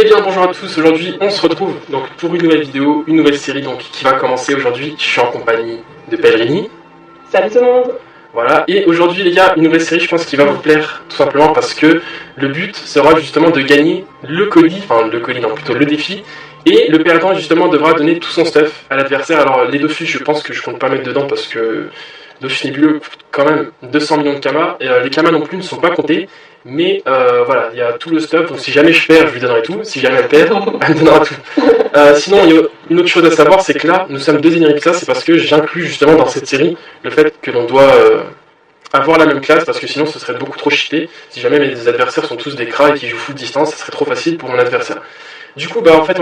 Eh bien bonjour à tous, aujourd'hui on se retrouve donc pour une nouvelle vidéo, une nouvelle série donc qui va commencer aujourd'hui. Je suis en compagnie de Pellegrini. Salut tout le monde. Voilà, et aujourd'hui les gars, une nouvelle série je pense qui va vous plaire tout simplement parce que le but sera justement de gagner le colis, non plutôt le défi. Et le perdant justement devra donner tout son stuff à l'adversaire. Alors les Dofus je pense que je compte pas mettre dedans parce que Dofus Nébuleux coûte quand même 200 millions de Kama. Et les Kama non plus ne sont pas comptés. Mais voilà, il y a tout le stuff, donc si jamais je perds, je lui donnerai tout. Si jamais elle perd, elle me donnera tout. Sinon, il y a une autre chose à savoir, c'est que là, nous sommes deux Eneripsa, c'est parce que j'inclus justement dans cette série le fait que l'on doit avoir la même classe, parce que sinon ce serait beaucoup trop cheaté. Si jamais mes adversaires sont tous des cras et qui jouent full distance, ça serait trop facile pour mon adversaire. Du coup, en fait,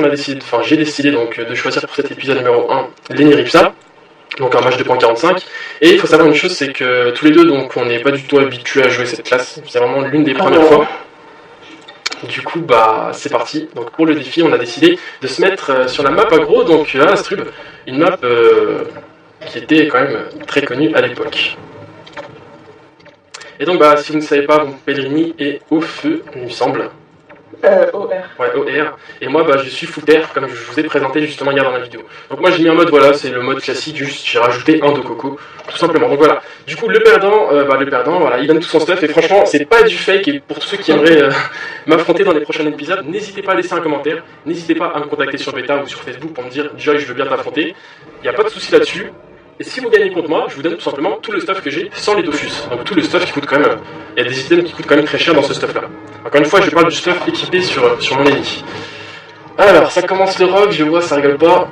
j'ai décidé donc de choisir pour cet épisode numéro 1 l'Eneripsa. Donc un match de 2.45, et il faut savoir une chose, c'est que tous les deux, donc on n'est pas du tout habitués à jouer cette classe, c'est vraiment l'une des premières fois. Du coup, c'est parti. Donc pour le défi, on a décidé de se mettre sur la map aggro, donc à Astrub, une map qui était quand même très connue à l'époque. Et donc si vous ne savez pas, Pellegrini est au feu, il me semble. OR. Ouais, OR. Et moi, je suis footer, comme je vous ai présenté justement hier dans la vidéo. Donc moi, j'ai mis un mode, voilà, c'est le mode classique, juste j'ai rajouté un Dokoko, tout simplement. Donc voilà. Du coup, le perdant, voilà, il donne tout son stuff, et franchement, c'est pas du fake, et pour tous ceux qui aimeraient m'affronter dans les prochains épisodes, n'hésitez pas à laisser un commentaire, n'hésitez pas à me contacter sur Beta ou sur Facebook pour me dire, Joy, je veux bien t'affronter. Il n'y a pas de souci là-dessus. Et si vous gagnez contre moi, je vous donne tout simplement tout le stuff que j'ai sans les Dofus. Donc tout le stuff qui coûte quand même... Il y a des items qui coûtent quand même très cher dans ce stuff là. Encore une fois, je parle du stuff équipé sur mon ennemi. Alors, ça commence le rock, je vois, ça rigole pas.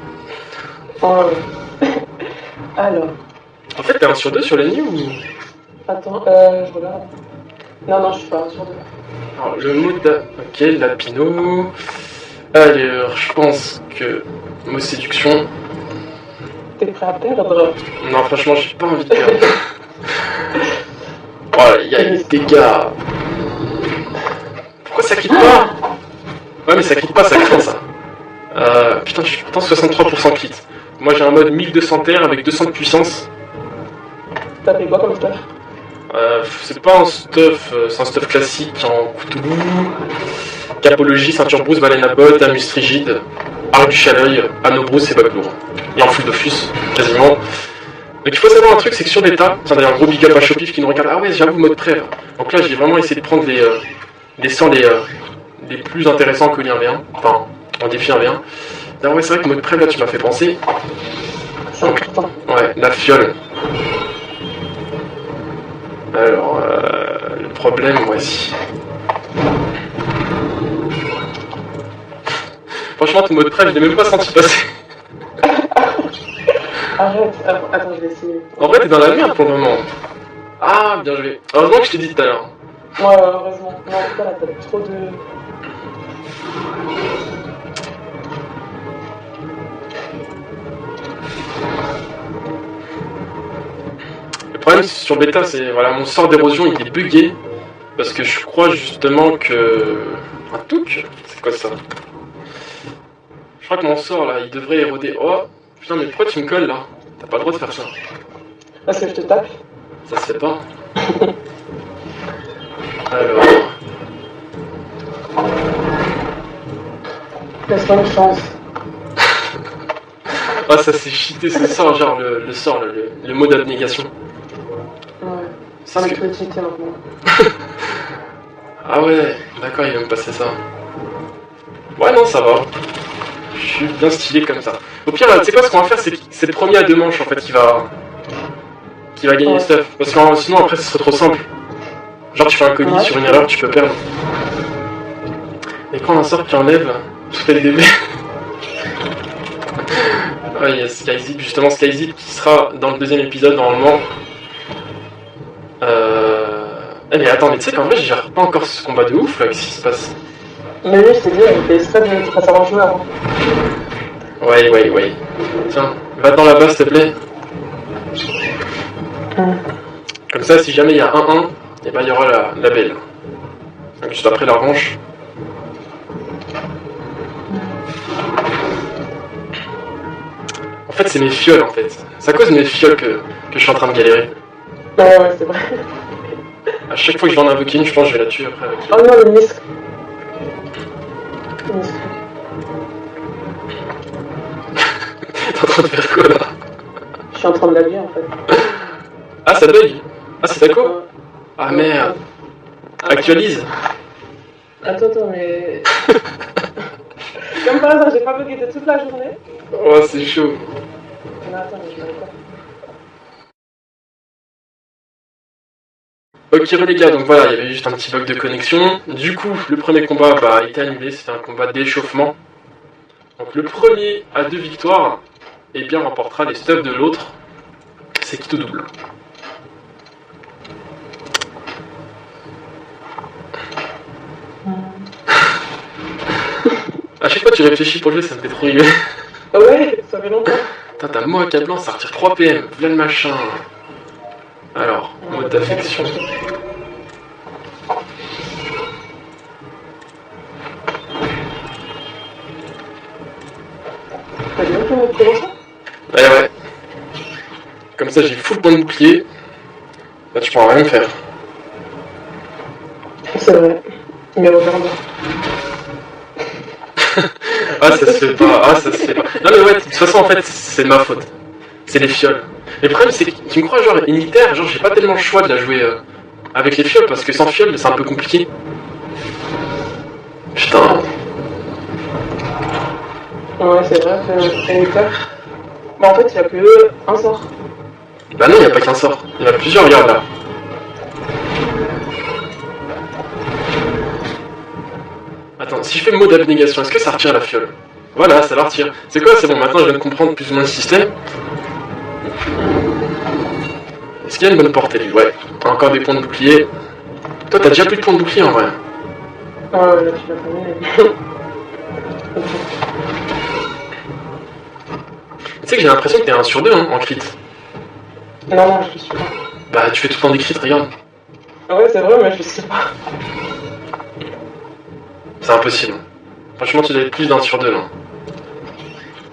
Alors. En fait, t'es 1 sur 2 sur l'ennemi ou... Attends, je regarde. Non, je suis pas 1 sur 2. Alors, le mot Ok, Lapino... Alors, je pense que... Mot séduction... T'es prêt à perdre? Non, franchement, j'ai pas envie de perdre. Oh, il y a les dégâts. Pourquoi ça quitte pas? Ouais, mais ça quitte pas, ça craint ça. Putain, je suis pourtant 63% crit. Moi j'ai un mode 1200 terre avec 200 de puissance. T'as fait quoi comme stuff? C'est pas un stuff, c'est un stuff classique en Cthulhu, Capologie, ceinture brousse, baleine à botte, amuse frigide, arc du chaleuil, anneau brousse et bac lourd. Et en full Dofus, quasiment. Donc il faut savoir un truc, c'est que sur Beta, tiens d'ailleurs un gros big up à Chopif qui nous regarde, ah ouais j'avoue mode prêve. Donc là j'ai vraiment essayé de prendre les sorts les plus intéressants que l'I1v1, enfin en défi 1v1. D'ailleurs ouais c'est vrai que mode prêve là tu m'as fait penser. Donc, ouais, la fiole. Alors le problème, voici. Franchement ton mode prêve je l'ai même pas senti passer. Arrête, attends, je vais essayer. En vrai, t'es dans la merde pour le moment. Ah, bien joué. Heureusement que je t'ai dit tout à l'heure. Ouais, heureusement. Non, en tout cas, là, t'as trop de... Le problème sur Beta, c'est voilà, mon sort d'érosion il est bugué. Parce que je crois justement que... Un touc? C'est quoi ça? Je crois que mon sort là, il devrait éroder... Oh putain, mais pourquoi tu me colles là? T'as pas le droit de faire ça. Parce que je te tape. Ça se fait pas. Alors... Laisse-moi une chance. Ah ça c'est cheaté ce sort, genre le sort, le mot d'abnégation. Ouais, ça m'a trop cheaté maintenant. Ah ouais, d'accord, il va me passer ça. Ouais non, ça va. Je suis bien stylé comme ça. Au pire, tu sais quoi, ce qu'on va faire, c'est le premier à 2 manches en fait qui va gagner le stuff. Parce que sinon après ce serait trop simple. Genre tu fais un colis sur une erreur, tu peux perdre. Et quand un sort qui enlève, je fais le DB. Ouais, il y a Skyzip, justement Skyzip qui sera dans le 2e épisode normalement. Mais attends, mais tu sais qu'en vrai, je gère pas encore ce combat de ouf là, qu'est-ce qui se passe? Mais oui, je t'ai dit, il fait exprès de passer en joueur. Ouais. Tiens, va dans la base s'il te plaît. Comme ça, si jamais il y a 1-1, et il y aura la belle. Donc juste après la revanche. En fait, c'est mes fioles en fait. C'est à cause de mes fioles que je suis en train de galérer. Ouais, c'est vrai. À chaque fois que je vais en invoquer une, je pense que je vais la tuer après avec Oh non, le misc. Le misc. T'es en train de faire quoi là? Je suis en train de laver en fait. Ah, ça bug. Ah, c'est Taco. Ouais. Ah merde. Actualise. Attends, mais. Comme par hasard, j'ai pas bugué de toute la journée. Oh, c'est chaud. Non, attends, mais je m'arrête pas. Ok les gars, donc voilà, il y avait juste un petit bug de connexion. Du coup, le premier combat a été annulé, c'était un combat d'échauffement. Donc le premier à 2 victoires, et bien remportera les stuffs de l'autre. C'est qui tout double. À chaque fois que tu réfléchis pour jouer, ça me fait trop rigoler. Ah ouais, ça fait longtemps. Putain, t'as mot accablant, ça retire 3 PM, voilà le machin. Alors, mode d'affection. T'as bien fait notre commencer? Ouais. Comme ça, j'ai full point de bouclier. Là, tu pourras rien me faire. C'est vrai. Mais regarde. Ah, ça se fait pas. Ah, ça se fait pas. Non, mais ouais, de toute façon, en fait, c'est de ma faute. C'est les fioles. Et le problème, c'est que tu me crois, genre, unitaire, genre, j'ai pas tellement le choix de la jouer avec les fioles, parce que sans fioles, c'est un peu compliqué. Putain. Ouais, c'est vrai, c'est unitaire. Bah, en fait, il y a que un sort. Bah non, y a pas qu'un sort. Il y en a plusieurs, regarde là. Attends, si je fais mot d'abnégation, est-ce que ça retire la fiole? Voilà, ça la retire. C'est quoi? C'est bon, maintenant je viens de comprendre plus ou moins le système. Est-ce qu'il y a une bonne portée, lui? Ouais. Encore des points de bouclier. Toi, t'as déjà plus de points de bouclier en vrai. Ouais, là, tu l'as terminé. Tu sais que j'ai l'impression que t'es 1 sur 2 hein, en crit. Non, je suis pas. Bah, tu fais tout le temps des crits, regarde. Ah ouais, c'est vrai, mais je sais pas. C'est impossible. Franchement, tu dois être plus d'1 sur 2 là.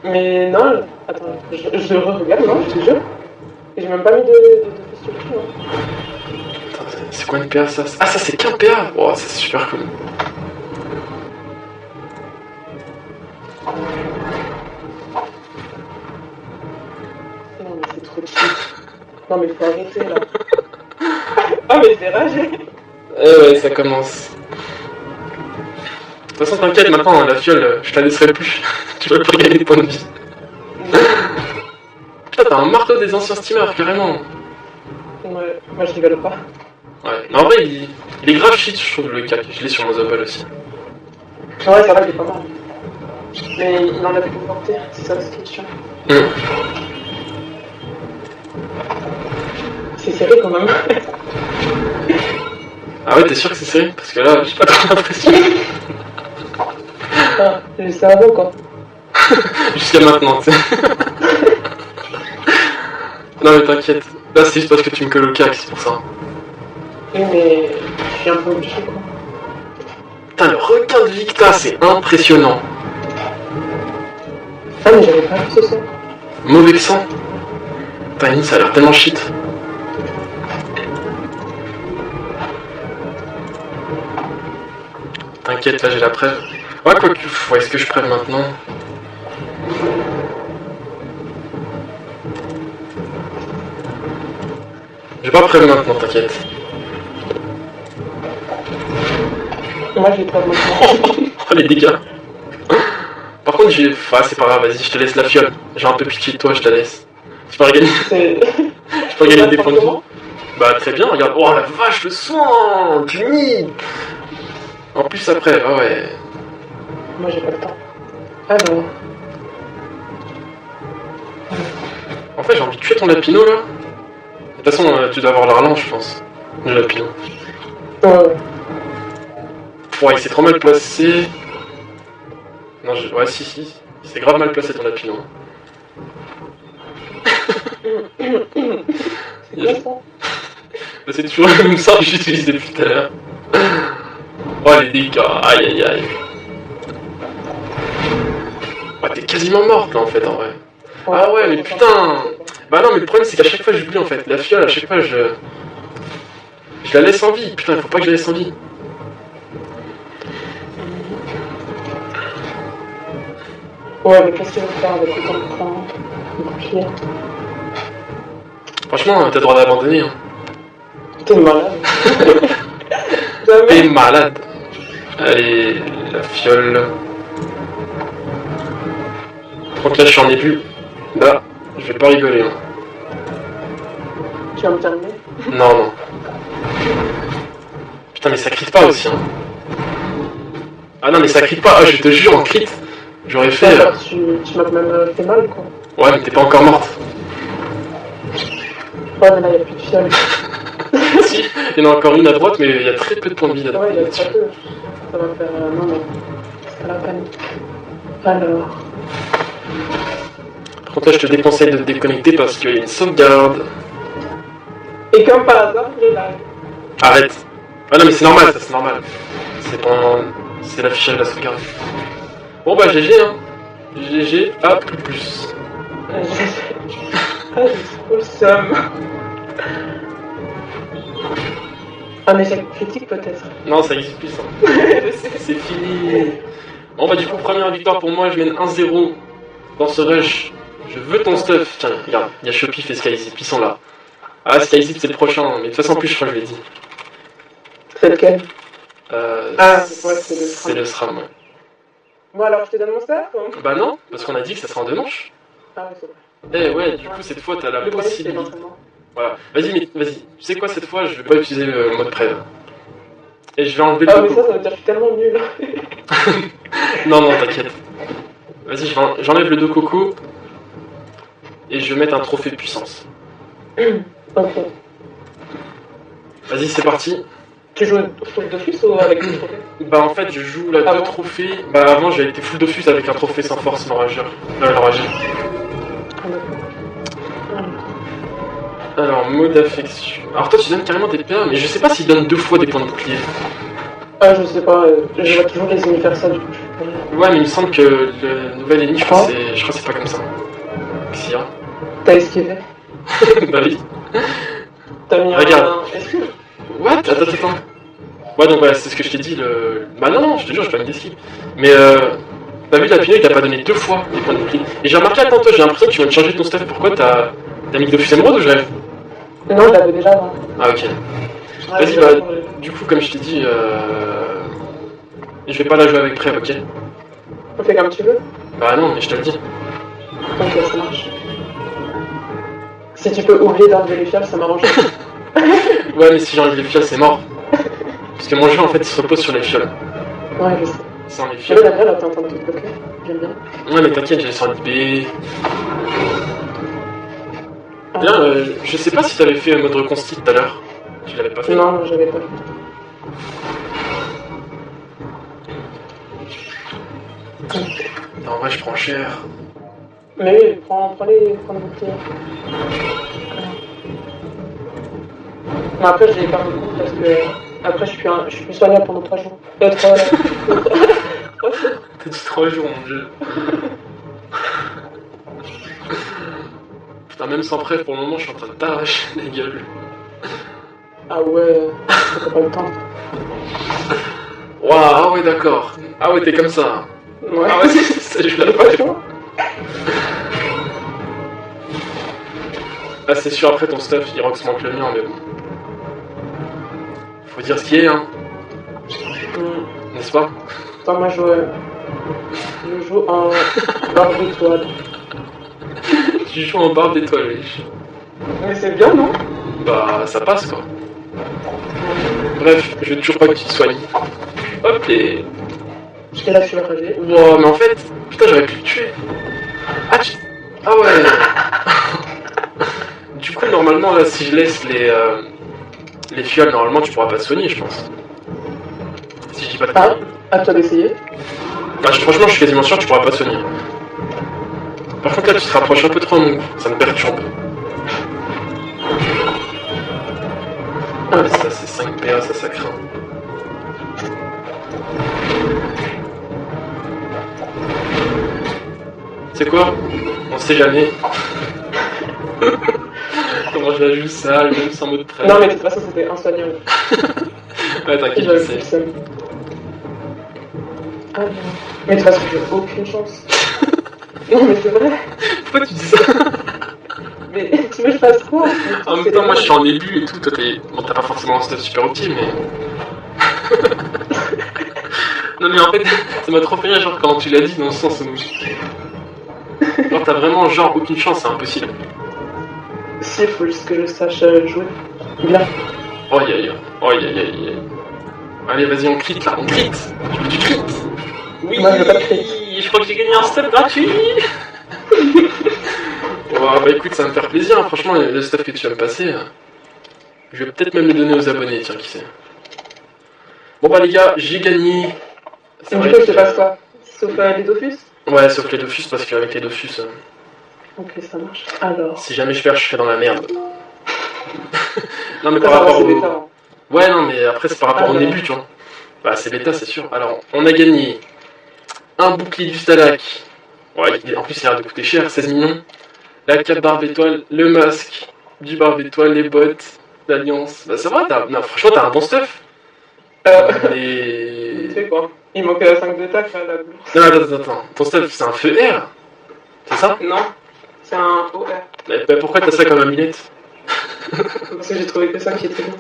Mais non, attends, je regarde, non, je te jure. Et j'ai même pas mis de festival dessus, hein. Attends, c'est quoi une PA ça? Ah, ça c'est qu'un PA. Oh, ça c'est super cool. Non, mais c'est trop cheap. Non, mais faut arrêter là. Ah, mais c'est ragé. Ouais, ça commence. De toute façon, t'inquiète, maintenant, la fiole, je la laisserai plus. Tu vas plus gagner des points de vie. Putain, t'as un marteau des anciens steamers, carrément. Ouais, moi je rigole pas. Ouais, mais en vrai, il est grave shit, je trouve, le cac. Je l'ai sur mon Zopal aussi. Ouais, ça va, il est pas mal. Mais il en a plus de portée, c'est ça la question. C'est serré quand même. Ah ouais, t'es sûr que c'est serré? Parce que là, j'ai pas trop l'impression. Ah, le cerveau quoi. Jusqu'à maintenant, tu sais. Non mais t'inquiète. Là, c'est juste parce que tu me colles au cac, c'est pour ça. Oui, mais je suis un peu obligé quoi. Putain, le requin de Victa, c'est impressionnant. Ah, mais j'avais pas vu ce son. Mauvais sang. Putain, ça a l'air tellement shit. T'inquiète, là j'ai la preuve. Ouais, quoique, ouais, est-ce que je preuve maintenant? J'ai pas preuve maintenant, t'inquiète. Moi j'ai pas maintenant. Oh les dégâts. Par contre, j'ai. Ah, c'est pas grave, vas-y, je te laisse la fiole. J'ai un peu pitié de toi, je te laisse. Je peux regagner. Je peux regagner des points de vie. Bah, très bien, regarde. Oh la vache, le soin du nid. En plus, après, ah ouais. Moi j'ai pas le temps. Alors. En fait, j'ai envie de tuer ton lapino là. De toute façon, tu dois avoir la rallonge, je pense. Le lapino. Ouais. Ouais, il s'est trop mal placé. Non, ouais, si. Il s'est grave mal placé ton lapino. C'est quoi ça? C'est toujours le même sort que j'utilise depuis tout à l'heure. Oh les dégâts, aïe aïe aïe. Ouais, t'es quasiment morte là en fait en vrai. Ah ouais, mais putain. Bah non, mais le problème c'est qu'à chaque fois j'oublie en fait. La fiole, à chaque fois je la laisse en vie. Putain, il faut pas que je la laisse en vie. Ouais, mais qu'est-ce que tu veux faire avec autant de temps de bouclier? Franchement, t'as le droit d'abandonner. Hein. T'es malade. T'es malade. Allez, la fiole. Par contre là je suis en début. Là, je vais pas rigoler. Hein. Tu vas me terminer? Non, non. Putain, mais ça crie pas aussi. Hein. Ah non, mais ça crie pas. Ah, je te jure, en crit. J'aurais fait. Tu m'as quand même fait mal, quoi. Ouais, mais t'es pas encore morte. Ouais, mais là, il n'y a plus de fiole. Si, il y en a encore une à droite, mais il y a très peu de points de vie là. Ouais, il y a très peu. Ça va faire. Non, non. C'est pas la peine. Alors. Par contre, là, je te déconseille de te déconnecter parce qu'il y a une sauvegarde. Et comme par hasard, je lag. Arrête. Ah non, mais c'est normal, ça, c'est normal. C'est pas. C'est l'affichage de la sauvegarde. Bon, bah, GG, hein. GG, A. Ah, j'ai trop le seum. Un échec critique, peut-être. Non, ça existe plus, ça. Je sais. C'est fini. Bon, bah, du coup, première victoire pour moi, je mène 1-0 dans ce rush. Je veux ton stuff. Tiens, regarde, il y a Shopif et Skyzip, ils sont là. Ah, Skyzip, c'est le prochain, mais de toute façon, en plus, je crois que je l'ai dit. C'est lequel? Ah, ouais, c'est le SRAM. C'est le SRAM, ouais. Bon, alors, je te donne mon stuff, hein. Bah non, parce qu'on a dit que ça sera en 2 manches. Ah, ouais, c'est vrai. Eh ouais, du coup, cette fois, t'as la Le premier, c'est possibilité. l'entraînement. Voilà. Vas-y, mais vas-y. Tu sais quoi, cette fois, je vais pas utiliser le mode prêve. Et je vais enlever le Ah, mais coco. ça veut dire que je suis tellement nul. Non, non, t'inquiète. Vas-y, j'enlève le 2 coco. Et je vais mettre un trophée de puissance. Ok. Vas-y, c'est parti. Tu joues full Dofus ou avec des trophées? Bah en fait, je joue là 2 Ah bon trophées. Bah avant, j'avais été full Dofus avec un trophée sans force l'enrageur. L'enragé. Ah, d'accord. Alors, mode affection. Alors toi, tu donnes carrément des PA, mais je sais pas s'il donne 2 fois des points de bouclier. Ah, je sais pas, je vois toujours les universels du coup. Je sais pas. Ouais, mais il me semble que le nouvel ennemi, je crois que c'est pas comme ça. Xia. T'as esquivé? Bah oui. T'as mis Regarde. un esquive? What? Attends. Ouais, donc voilà, c'est ce que je t'ai dit. Bah non, je te jure, j'ai pas mis d'esquive. Mais t'as vu, la pinée, il t'a pas donné 2 fois des points de bouclier. Et j'ai remarqué, attends, toi, j'ai l'impression que tu viens de changer ton stuff. Pourquoi t'as mis Dofus Emerald ou je rêve? Non, je l'avais déjà avant. Ah, ok. Ouais, Vas-y, je bah, l'avais changé. du coup, comme je t'ai dit, je vais pas la jouer avec Prêve, ok? On fait comme tu veux. Bah non, mais je te le dis. Ok, ça marche. Si tu peux oublier d'enlever les fioles, ça m'arrange. Ouais, mais si j'enlève les fioles, c'est mort. Parce que mon jeu, en fait, il se repose sur les fioles. Ouais, je sais. Sans les Je fioles. sais, la vraie, là, t'es en train de te bloquer. J'aime bien. Ouais, mais t'inquiète, j'ai 110 B. Ah. Bien, je sais pas si t'avais fait mode reconsti tout à l'heure. Tu l'avais pas fait? Non, j'avais pas fait. Non, en vrai, je prends cher. Mais oui, prends les boucliers. Mais après, je les perds beaucoup parce que. Après, je suis plus soignable pendant 3 jours. 3 jours. T'as dit 3 jours, mon dieu. Putain, même sans prêve, pour le moment, je suis en train de t'arracher la gueule. Ah ouais, t'as pas le temps. Waouh, ah ouais, d'accord. Ah ouais, t'es comme ça. Ouais. Ah ouais, ça, je l'avais pas pas. chaud. Ah, c'est sûr, après ton stuff, il rox moins que le mien, mais bon. Faut dire ce qui est, hein. N'est-ce pas? Attends, moi, je joue en barre d'étoile. Tu joues en barre d'étoiles, wesh. Mais c'est bien, non? Bah, ça passe, quoi. Bref, je veux toujours pas que tu te soignes. Hop, et... Et là, tu vas rager. Wow, mais en fait, putain, j'aurais pu le tuer. Ah, ah ouais. Du coup, normalement, là, si je laisse les fioles, normalement, tu pourras pas te soigner, je pense. Si je dis pas de Ah, conneries. à toi d'essayer. Bah, franchement, je suis quasiment sûr que tu pourras pas te soigner. Par contre, là, tu te rapproches un peu trop, mon ça me perturbe. Ah, ça, c'est 5 PA, ça craint. C'est quoi? On sait jamais. Comment je la joue ça, même sans mot de près. Non, mais de toute façon, c'était insoignable. Ouais, t'inquiète, je J'avais plus sais. le seum. Ah non. Mais de toute façon, j'ai aucune chance. Non, mais c'est vrai. Pourquoi tu dis ça? Mais tu veux que je fasse quoi? En même temps, moi je suis en début et tout, toi t'es... Bon, t'as pas forcément un stuff super optique, mais... Non mais en fait, ça m'a trop fait rire, genre quand tu l'as dit, dans le sens où... Genre t'as vraiment genre aucune chance, c'est impossible. Si, il faut juste que je sache jouer. Bien. Oh aïe aïe aïe. Allez, vas-y, on crit là, on crit. Je veux du crit. Oui, Moi, je veux pas de crit. Je crois que j'ai gagné un stuff gratuit. Bah écoute, ça va me faire plaisir, hein. Franchement, le stuff que tu vas me passer, je vais peut-être même le donner aux abonnés, tiens, qui sait. Bon bah les gars, j'ai gagné. Et du coup, je te passe quoi? Sauf les Dofus? Ouais, sauf les Dofus, parce qu'avec les Dofus, Ok, ça marche. Alors... si jamais je perds, je serai dans la merde. Non mais Ça, par rapport c'est au... bêta, hein. Ouais, non mais après c'est par rapport au Ah, début, tu vois. Bah c'est bêta, c'est sûr. Alors, on a gagné un bouclier du Stalag. Ouais, en plus il a l'air de coûter cher, 16 millions. La cape barbe étoile, le masque du barbe étoile, les bottes, l'alliance. Bah c'est vrai, non, franchement t'as un bon stuff. Tu sais quoi? Il manque 5 de tac, là, la bourse. Non, attends. Ton stuff c'est un feu R. C'est ça? Non, c'est un OR. Bah pourquoi t'as ça comme amulette? Parce que j'ai trouvé que ça qui était bien.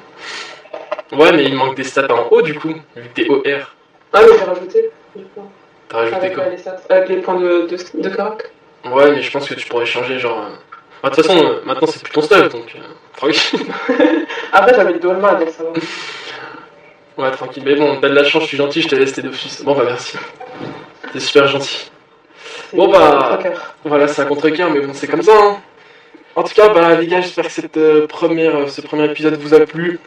Ouais, mais il manque des stats en haut du coup, vu que t'es OR. Ah, mais j'ai rajouté, du coup. T'as rajouté Avec quoi? les stats, avec les points de carac. Ouais, mais je pense que tu pourrais changer genre... Bah, de toute façon, maintenant c'est plus ton stuff, donc tranquille. Après, j'avais le Dolma, donc ça va. Ouais, tranquille. Mais bon, t'as de la chance, je suis gentil, je t'ai laissé d'office. Bon bah merci. T'es super gentil. Bon bah... Voilà, c'est un contre-cœur, mais bon, c'est comme ça, hein. En tout cas, bah les gars, j'espère que ce premier épisode vous a plu.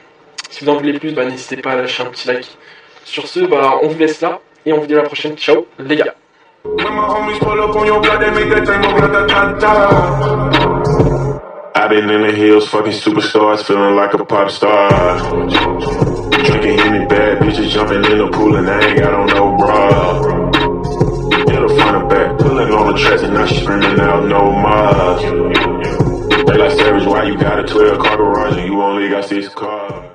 Si vous en voulez plus, bah n'hésitez pas à lâcher un petit like. Sur ce, bah on vous laisse là, et on vous dit à la prochaine. Ciao, les gars. When my homies pull up on your block, they make that thing go grata-ta-ta. I've been in the hills, fucking superstars, feeling like a pop star. Drinking Henny, bad bitches jumping in the pool, and I ain't got on no bra. In the front and back, pulling on the tracks, and now she screaming out no more. They like Savage, why you got a 12-car garage and you only got 6 cars?